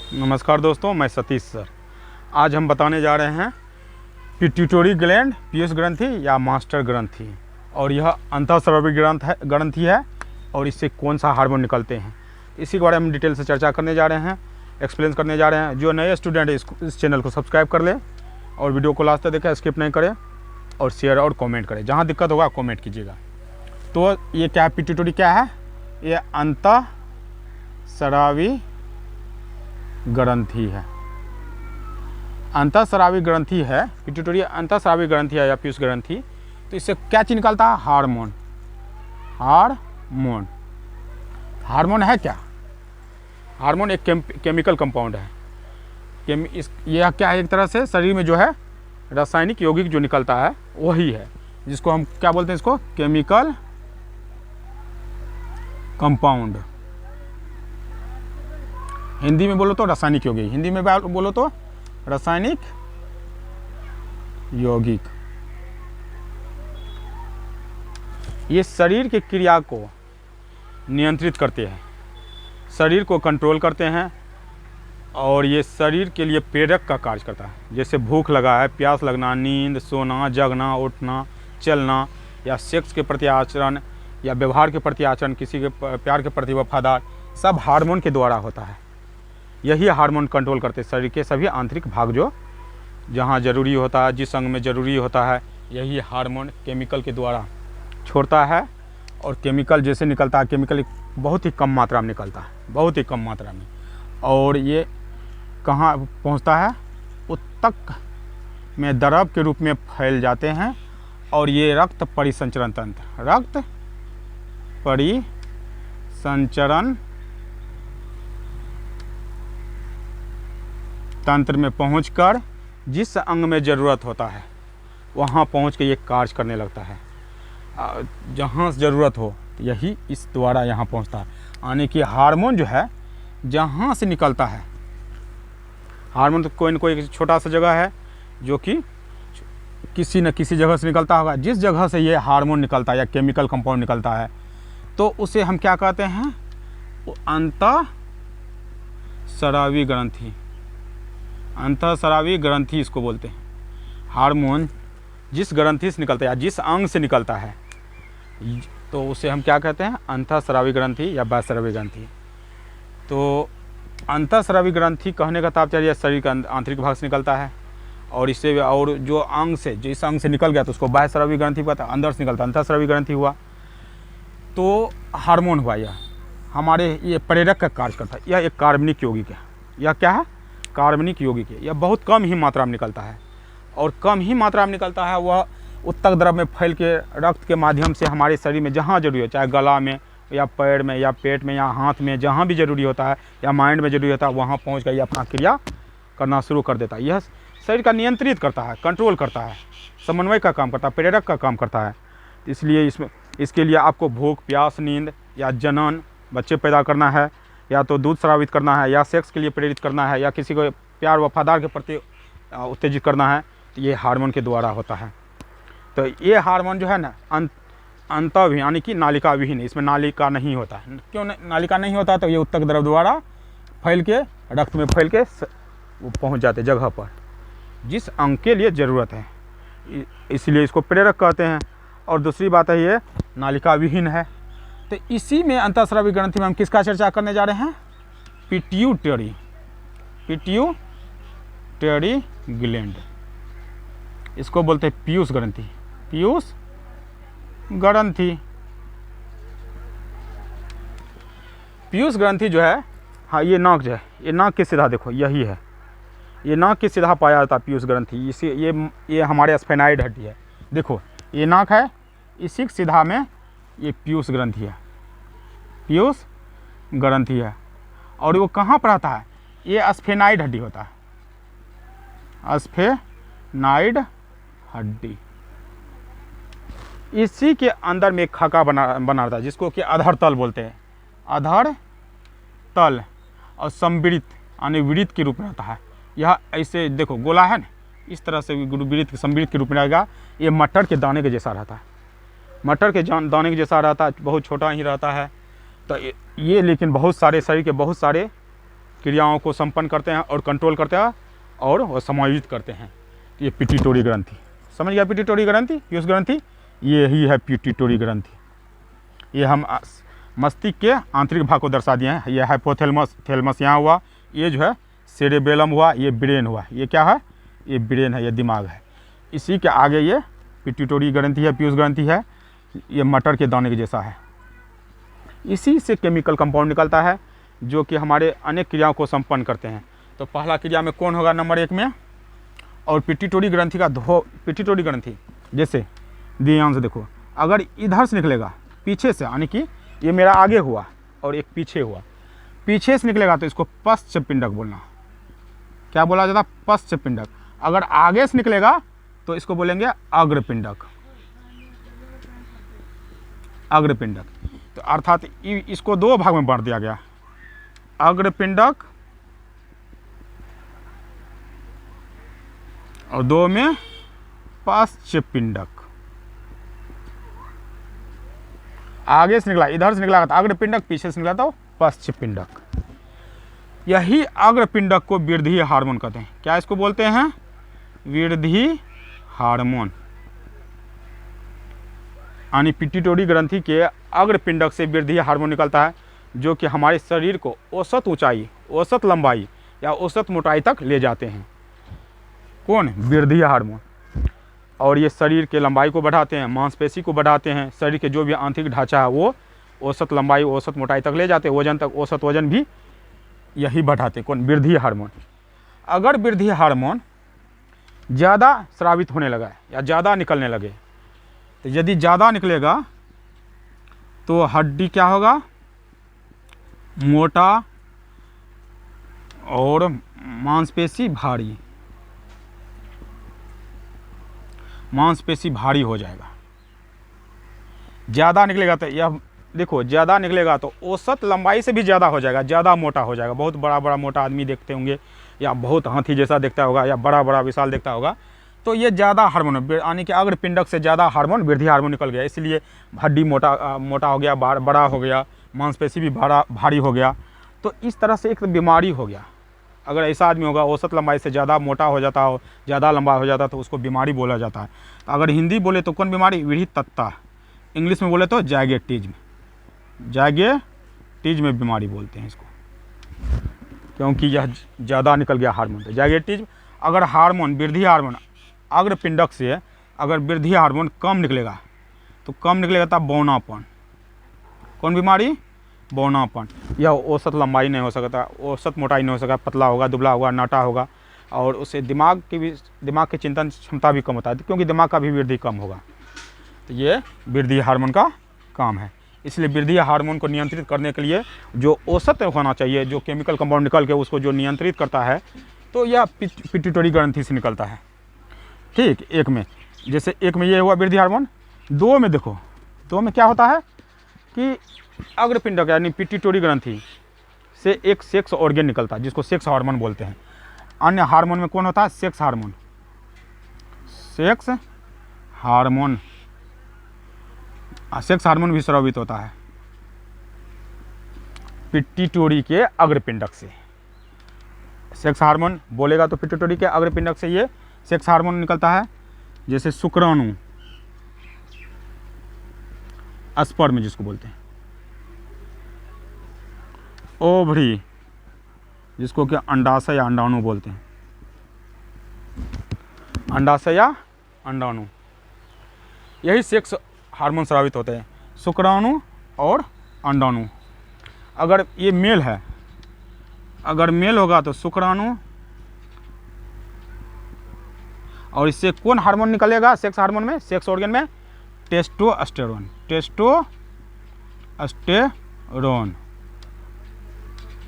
नमस्कार दोस्तों, मैं सतीश सर। आज हम बताने जा रहे हैं पिट्यूटरी ग्लैंड, पीयूष ग्रंथि या मास्टर ग्रंथि, और यह अंतःस्रावी ग्रंथि है और इससे कौन सा हार्मोन निकलते हैं, इसी के बारे में हम डिटेल से चर्चा करने जा रहे हैं, एक्सप्लेन करने जा रहे हैं। जो नए स्टूडेंट है इस चैनल को सब्सक्राइब कर लें और वीडियो को लास्ट तक देखें, स्किप नहीं करें और शेयर और कॉमेंट करें। जहाँ दिक्कत होगा कॉमेंट कीजिएगा। तो ये क्या पिट्यूटरी क्या है? ये अंतःस्रावी ग्रंथि है। अंतःस्रावी ग्रंथि है, पिट्यूटरी अंतःस्रावी ग्रंथि है या पीयूष ग्रंथि। तो इससे क्या चीज निकलता है? हार्मोन। हार्मोन है क्या? हार्मोन एक केमिकल कंपाउंड है। यह क्या है? एक तरह से शरीर में जो है रासायनिक यौगिक जो निकलता है वही है, जिसको हम क्या बोलते हैं? इसको केमिकल कंपाउंड। हिंदी में बोलो तो रासायनिक यौगिक, हिंदी में बोलो तो रासायनिक यौगिक। ये शरीर की क्रिया को नियंत्रित करते हैं, शरीर को कंट्रोल करते हैं, और ये शरीर के लिए प्रेरक का कार्य करता है। जैसे भूख लगा है, प्यास लगना, नींद, सोना, जगना, उठना, चलना, या सेक्स के प्रति आचरण या व्यवहार के प्रति आचरण, किसी के प्यार के प्रति वफादार, सब हार्मोन के द्वारा होता है। यही हार्मोन कंट्रोल करते हैं शरीर के सभी आंतरिक भाग, जो जहाँ जरूरी होता है, जिस अंग में जरूरी होता है, यही हार्मोन केमिकल के द्वारा छोड़ता है। और केमिकल जैसे निकलता है, केमिकल बहुत ही कम मात्रा में निकलता है, बहुत ही कम मात्रा में। और ये कहाँ पहुँचता है? ऊतक में द्रव के रूप में फैल जाते हैं, और ये रक्त परिसंचरण तंत्र, रक्त परिसंचरण तंत्र में पहुंचकर जिस अंग में ज़रूरत होता है वहाँ पहुंच के ये कार्य करने लगता है। जहाँ ज़रूरत हो यही इस द्वारा यहाँ पहुंचता है। यानी कि हार्मोन जो है जहाँ से निकलता है, हार्मोन तो कोई न कोई छोटा सा जगह है जो कि किसी न किसी जगह से निकलता होगा। जिस जगह से ये हार्मोन निकलता है या केमिकल कंपाउंड निकलता है, तो उसे हम क्या कहते हैं? अंतःस्रावी ग्रंथि। अंतःस्रावी ग्रंथि इसको बोलते हैं। हार्मोन जिस ग्रंथि से निकलता है या जिस अंग से निकलता है, तो उसे हम क्या कहते हैं? अंतःस्रावी ग्रंथि या बाह्यस्रावी ग्रंथि। तो अंतःस्रावी ग्रंथि कहने का तात्पर्य शरीर का आंतरिक भाग से निकलता है, और इससे और जो अंग से, जिस अंग से निकल गया तो उसको बाह्यस्रावी ग्रंथि कहता है, अंदर से निकलता है अंतःस्रावी ग्रंथि हुआ। तो हार्मोन हुआ, यह हमारे ये प्रेरक का कार्य करता है। यह एक कार्बनिक यौगिक है। यह क्या है? कार्बनिक यौगिक है। यह बहुत कम ही मात्रा में निकलता है, और कम ही मात्रा में निकलता है। वह ऊतक द्रव में फैल के रक्त के माध्यम से हमारे शरीर में जहाँ जरूरी हो, चाहे गला में या पैर में या पेट में या हाथ में, जहाँ भी जरूरी होता है या माइंड में जरूरी होता है, वहाँ पहुँच कर ये अपना क्रिया करना शुरू कर देता है। यह शरीर का नियंत्रित करता है, कंट्रोल करता है, समन्वय का काम करता है, प्रेरक का काम करता है। इसलिए इसके लिए आपको भूख, प्यास, नींद या जनन, बच्चे पैदा करना है, या तो दूध स्रावित करना है, या सेक्स के लिए प्रेरित करना है, या किसी को प्यार वफादार के प्रति उत्तेजित करना है, तो ये हार्मोन के द्वारा होता है। तो ये हार्मोन जो है ना अंतःविहीन, यानी कि नालिका विहीन, इसमें नालिका नहीं होता है। क्यों नालिका नहीं होता? तो ये ऊतक द्रव द्वारा फैल के रक्त में फैल के वो पहुँच जाते जगह पर जिस अंग के लिए ज़रूरत है, इसलिए इसको प्रेरक कहते हैं। और दूसरी बात है, ये नालिका विहीन है। तो इसी में अंतःस्रावी ग्रंथि में हम किसका चर्चा करने जा रहे हैं? Pituitary gland. इसको बोलते हैं पीयूष ग्रंथि। पीयूष ग्रंथि, पीयूष ग्रंथि जो है, हाँ, ये नाक जो है, ये नाक के सीधा देखो, यही है, ये नाक के सीधा पाया जाता है पीयूष ग्रंथि। इसी ये हमारे स्फेनाइड हड्डी है। देखो ये नाक है, इसी के सीधा में ये पीयूष ग्रंथि है, पीयूष ग्रंथि है। और वो कहाँ पर आता है? ये स्फेनाइड हड्डी होता है, स्फेनाइड हड्डी। इसी के अंदर में एक खाका बना रहता है, जिसको कि अधर तल बोलते हैं, अधर तल, और संवृत यानी वृत्त के रूप में रहता है। यह ऐसे देखो गोला है ना, इस तरह से वृत्त संवृत के रूप में रहेगा। ये मटर के दाने के जैसा रहता है, मटर के दाने के जैसा रहता है, बहुत छोटा ही रहता है। तो ये लेकिन बहुत सारे शरीर के बहुत सारे क्रियाओं को संपन्न करते हैं और कंट्रोल करते हैं और वो समायोजित करते हैं। ये पिट्यूटरी ग्रंथि, समझ गया? पिट्यूटरी ग्रंथि, पीयूष ग्रंथि, ये ही है पिट्यूटरी ग्रंथि। ये हम मस्तिष्क के आंतरिक भाग को दर्शा दिए हैं। ये हाइपोथैलेमस, थैलेमस यहाँ हुआ, ये जो है सेरेबेलम हुआ, ये ब्रेन हुआ। ये क्या है? ये ब्रेन है, ये दिमाग है। इसी के आगे ये पिट्यूटरी ग्रंथि है, पीयूष ग्रंथि है। ये मटर के दाने के जैसा है। इसी से केमिकल कंपाउंड निकलता है जो कि हमारे अनेक क्रियाओं को संपन्न करते हैं। तो पहला क्रिया में कौन होगा? नंबर 1 में। और पिट्यूटरी ग्रंथि का पिट्यूटरी ग्रंथि जैसे ध्यान से देखो, अगर इधर से निकलेगा पीछे से, यानी कि ये मेरा आगे हुआ और एक पीछे हुआ, पीछे से निकलेगा तो इसको पश्च पिंडक बोलना। क्या बोला जाता? पश्च पिंडक। अगर आगे से निकलेगा तो इसको बोलेंगे अग्रपिंडक, अग्रपिंडक। तो अर्थात इसको 2 भाग में बांट दिया गया, अग्रपिंडक और 2 में पश्च पिंडक। आगे से निकला, इधर से निकला तो अग्रपिंडक, पीछे से निकला तो पश्च पिंडक। यही अग्रपिंडक को वृद्धि हार्मोन कहते हैं। क्या इसको बोलते हैं? वृद्धि हार्मोन। यानी पिट्यूटरी ग्रंथि के अग्रपिंडक से वृद्धि हार्मोन निकलता है जो कि हमारे शरीर को औसत ऊंचाई, औसत लंबाई या औसत मोटाई तक ले जाते हैं। कौन? वृद्धि हार्मोन। और ये शरीर के लंबाई को बढ़ाते हैं, मांसपेशी को बढ़ाते हैं, शरीर के जो भी आंतरिक ढांचा है वो औसत लंबाई, औसत मोटाई तक ले जाते हैं, वजन तक, औसत वजन भी यही बढ़ाते हैं। कौन? वृद्धि हार्मोन। अगर वृद्धि हार्मोन ज़्यादा स्रावित होने लगा या ज़्यादा निकलने लगे, तो यदि ज़्यादा निकलेगा तो हड्डी क्या होगा? मोटा और मांसपेशी भारी, मांसपेशी भारी हो जाएगा। ज़्यादा निकलेगा तो यह देखो, ज़्यादा निकलेगा तो औसत लंबाई से भी ज़्यादा हो जाएगा, ज़्यादा मोटा हो जाएगा। बहुत बड़ा बड़ा मोटा आदमी देखते होंगे या बहुत हाथी जैसा दिखता होगा या बड़ा बड़ा विशाल दिखता होगा, तो ये ज़्यादा हार्मोन, यानी कि अग्रपिंडक से ज़्यादा हार्मोन, वृद्धि हार्मोन निकल गया, इसलिए हड्डी मोटा हो गया, बड़ा हो गया, मांसपेशी भी भारी हो गया। तो इस तरह से एक बीमारी हो गया। अगर ऐसा आदमी होगा औसत लंबाई से ज़्यादा मोटा हो जाता हो, ज़्यादा लंबा हो जाता तो उसको बीमारी बोला जाता है। अगर हिंदी बोले तो कौन बीमारी? विहितत्ता। इंग्लिश में बोले तो जायगेटिज्म, जायगेटिज्म बीमारी बोलते हैं इसको, क्योंकि यह ज़्यादा निकल गया हार्मोन। तो जायगेटिज्म। अगर हार्मोन, वृद्धि हार्मोन अग्रपिंडक से अगर वृद्धि हार्मोन कम निकलेगा तो कम निकलेगा तब बौनापन। कौन बीमारी? बौनापन। यह औसत लंबाई नहीं हो सकता, औसत मोटाई नहीं हो सकता, पतला होगा, दुबला होगा, नाटा होगा, और उससे दिमाग की चिंतन क्षमता भी कम होता है, क्योंकि दिमाग का भी वृद्धि कम होगा। तो ये वृद्धि हार्मोन का काम है। इसलिए वृद्धि हार्मोन को नियंत्रित करने के लिए जो औसत होना चाहिए, जो केमिकल कंपाउंड निकल के उसको जो नियंत्रित करता है, तो यह पिट्यूटरी ग्रंथि से निकलता है। ठीक, 1 में, जैसे 1 में ये हुआ वृद्धि हार्मोन। 2 में देखो, 2 में क्या होता है कि अग्रपिंडक यानी पिट्यूटरी ग्रंथि से एक सेक्स ऑर्गन निकलता है जिसको सेक्स हार्मोन बोलते हैं। अन्य हार्मोन में कौन होता है? Sex hormone. Sex hormone, sex hormone भी स्रावित होता है पिट्यूटरी के अग्रपिंडक से। सेक्स हार्मोन बोलेगा तो पिट्यूटरी के अग्रपिंडक से ये सेक्स हार्मोन निकलता है। जैसे शुक्राणु, स्पर्म जिसको बोलते हैं, ओवरी जिसको कि अंडाशय या अंडाणु बोलते हैं, अंडाशय या अंडाणु, यही सेक्स हार्मोन स्रावित होते हैं, शुक्राणु और अंडाणु। अगर ये मेल है, अगर मेल होगा तो शुक्राणु, और इससे कौन हार्मोन निकलेगा सेक्स हार्मोन में, सेक्स ऑर्गन में? टेस्टोस्टेरोन, टेस्टोस्टेरोन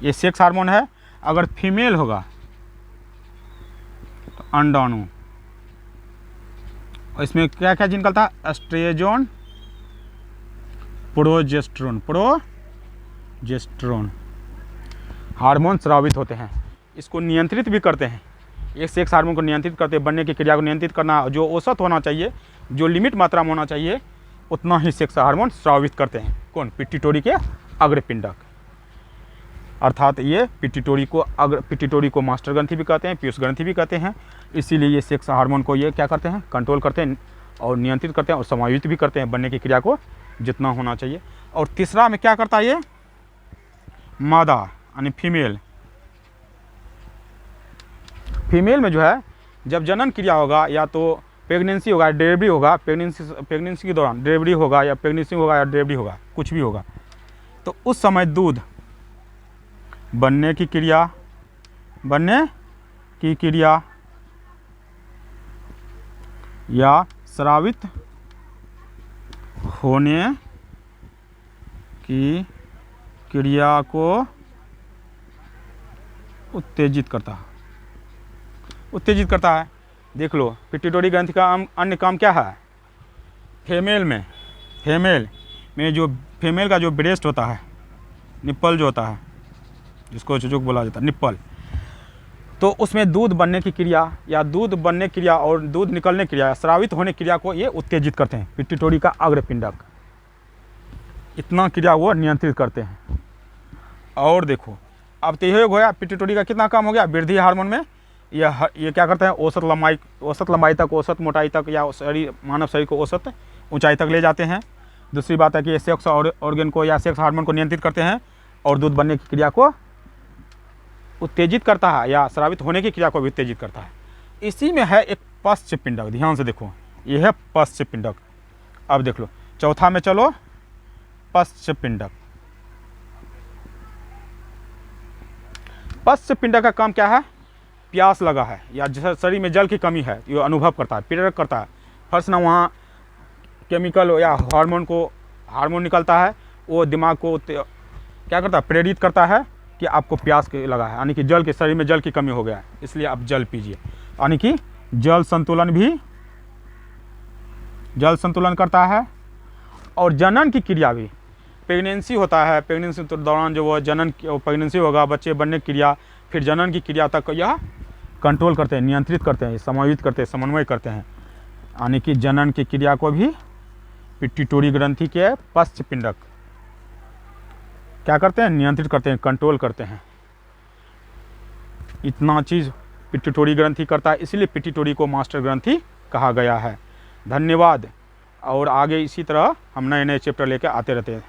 ये सेक्स हार्मोन है। अगर फीमेल होगा तो अंडाणु, और इसमें क्या क्या निकलता है? एस्ट्रोजन, प्रोजेस्टेरोन हार्मोन स्रावित होते हैं। इसको नियंत्रित भी करते हैं, एक सेक्स हार्मोन को नियंत्रित करते हैं, बनने की क्रिया को नियंत्रित करना, जो औसत होना चाहिए, जो लिमिट मात्रा में होना चाहिए, उतना ही सेक्स हार्मोन स्रावित करते हैं। कौन? पिट्यूटरी के अग्रपिंडक। अर्थात ये पिट्यूटरी को मास्टर ग्रंथि भी कहते हैं, पीयूष ग्रंथि भी कहते हैं। इसीलिए ये सेक्स हार्मोन को ये क्या करते हैं, कंट्रोल करते हैं और नियंत्रित करते हैं और समायोजित भी करते हैं बनने की क्रिया को जितना होना चाहिए। और तीसरा में क्या करता है ये, मादा यानी फीमेल। फीमेल में जो है जब जनन क्रिया होगा या तो प्रेगनेंसी होगा, डिलीवरी होगा, प्रेगनेंसी के दौरान डिलीवरी होगा या प्रेगनेंसी होगा या डिलीवरी होगा, कुछ भी होगा, तो उस समय दूध बनने की क्रिया या स्रावित होने की क्रिया को उत्तेजित करता है। देख लो, पिट्यूटरी ग्रंथि का अन्य काम क्या है। फीमेल में जो फीमेल का जो ब्रेस्ट होता है, निप्पल जो होता है, जिसको चुचुक बोला जाता है, निप्पल, तो उसमें दूध बनने की क्रिया या दूध बनने क्रिया और दूध निकलने क्रिया, स्रावित होने क्रिया को ये उत्तेजित करते हैं। पिट्यूटरी का अग्रपिंडक इतना क्रिया वो नियंत्रित करते हैं। और देखो, अब तो ये हो गया पिट्यूटरी का कितना काम हो गया, वृद्धि हार्मोन में ये क्या करते हैं, औसत लंबाई तक, औसत मोटाई तक या मानव शरीर को औसत ऊंचाई तक ले जाते हैं। दूसरी बात है कि ये सेक्स ऑर्गन को या सेक्स हार्मोन को नियंत्रित करते हैं और दूध बनने की क्रिया को उत्तेजित करता है या स्रावित होने की क्रिया को भी उत्तेजित करता है। इसी में है एक पश्च पिंडक, ध्यान से देखो, ये है पश्च पिंडक। अब देख लो, चौथा में चलो, पश्च पिंडक। पश्च पिंडक का काम क्या है, प्यास लगा है या शरीर में जल की कमी है, ये अनुभव करता है, प्रेरक करता है। फर्स्ट ना वहाँ केमिकल या हार्मोन निकलता है, वो दिमाग को क्या करता है, प्रेरित करता है कि आपको प्यास लगा है, यानी कि शरीर में जल की कमी हो गया है, इसलिए आप जल पीजिए। यानी कि जल संतुलन करता है। और जनन की क्रिया भी, प्रेगनेंसी होता है, प्रेगनेंसी के दौरान जो वो प्रेगनेंसी होगा, बच्चे बनने की क्रिया, फिर जनन की क्रिया तक यह कंट्रोल करते हैं, नियंत्रित करते हैं, समायोजित करते हैं, समन्वय करते हैं। यानी कि जनन की क्रिया को भी पिट्यूटरी ग्रंथि के पश्च पिंडक क्या करते हैं, नियंत्रित करते हैं, कंट्रोल करते हैं। इतना चीज़ पिट्यूटरी ग्रंथि करता है, इसलिए पिट्यूटरी को मास्टर ग्रंथि कहा गया है। धन्यवाद। और आगे इसी तरह हम नए चैप्टर लेकर आते रहते हैं।